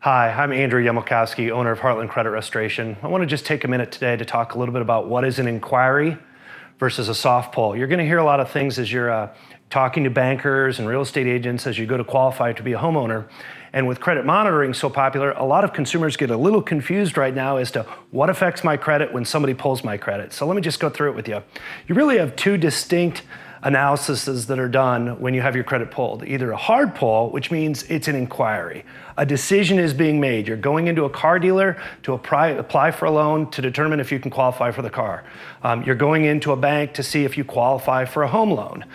Hi, I'm Andrew Yemilkowski, owner of Heartland Credit Restoration. I want to just take a minute today to talk a little bit about what is an inquiry versus a soft pull. You're going to hear a lot of things as you're talking to bankers and real estate agents as you go to qualify to be a homeowner. And with credit monitoring so popular, a lot of consumers get a little confused right now as to what affects my credit when somebody pulls my credit. So let me just go through it with you. You really have two distinct analyses that are done when you have your credit pulled. Either a hard pull, which means it's an inquiry. A decision is being made. You're going into a car dealer to apply for a loan to determine if you can qualify for the car. You're going into a bank to see if you qualify for a home loan.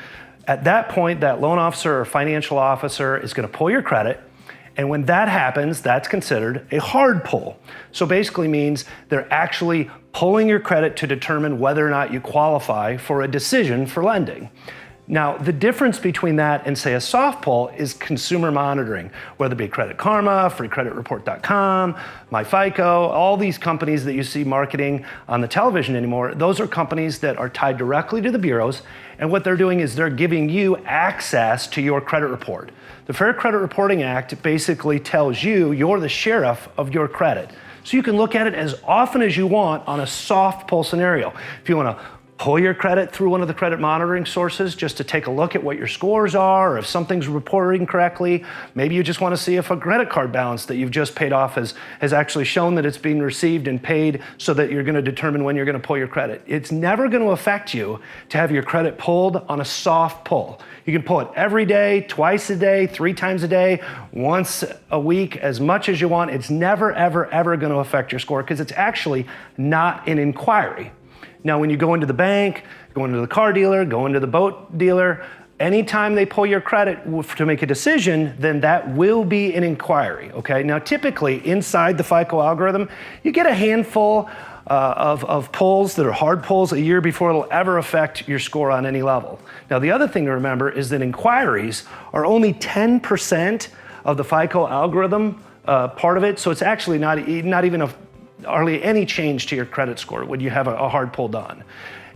At that point, that loan officer or financial officer is going to pull your credit. And when that happens, that's considered a hard pull. So basically means they're actually pulling your credit to determine whether or not you qualify for a decision for lending. Now, the difference between that and, say, a soft pull is consumer monitoring, whether it be Credit Karma, freecreditreport.com, MyFICO, all these companies that you see marketing on the television anymore. Those are companies that are tied directly to the bureaus, and what they're doing is they're giving you access to your credit report. The Fair Credit Reporting Act basically tells you you're the sheriff of your credit. So you can look at it as often as you want on a soft pull scenario. If you want to pull your credit through one of the credit monitoring sources just to take a look at what your scores are, or if something's reporting correctly. Maybe you just want to see if a credit card balance that you've just paid off has actually shown that it's being received and paid, so that you're going to determine when you're going to pull your credit. It's never going to affect you to have your credit pulled on a soft pull. You can pull it every day, twice a day, 3 times a day, once a week, as much as you want. It's never, ever, ever going to affect your score because it's actually not an inquiry. Now, when you go into the bank, go into the car dealer, go into the boat dealer, anytime they pull your credit to make a decision, then that will be an inquiry, okay? Now, typically, inside the FICO algorithm, you get a handful of pulls that are hard pulls a year before it'll ever affect your score on any level. Now, the other thing to remember is that inquiries are only 10% of the FICO algorithm part of it, so it's actually not even hardly any change to your credit score when you have a hard pull done.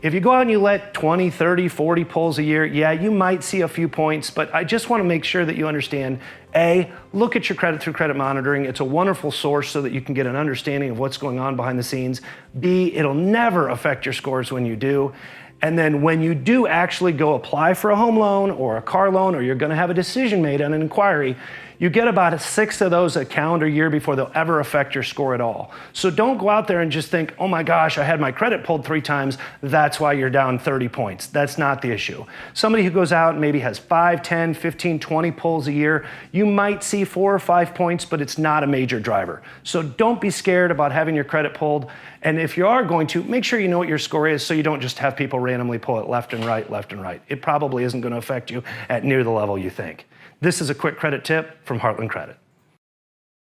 If you go out and you let 20, 30, 40 pulls a year, yeah, you might see a few points, but I just want to make sure that you understand, A, look at your credit through credit monitoring. It's a wonderful source so that you can get an understanding of what's going on behind the scenes. B, it'll never affect your scores when you do. And then when you do actually go apply for a home loan or a car loan, or you're going to have a decision made on an inquiry, you get about 6 of those a calendar year before they'll ever affect your score at all. So don't go out there and just think, oh my gosh, I had my credit pulled 3 times, that's why you're down 30 points. That's not the issue. Somebody who goes out and maybe has 5, 10, 15, 20 pulls a year, you might see 4 or 5 points, but it's not a major driver. So don't be scared about having your credit pulled. And if you are going to, make sure you know what your score is so you don't just have people randomly pull it left and right, left and right. It probably isn't going to affect you at near the level you think. This is a quick credit tip from Heartland Credit.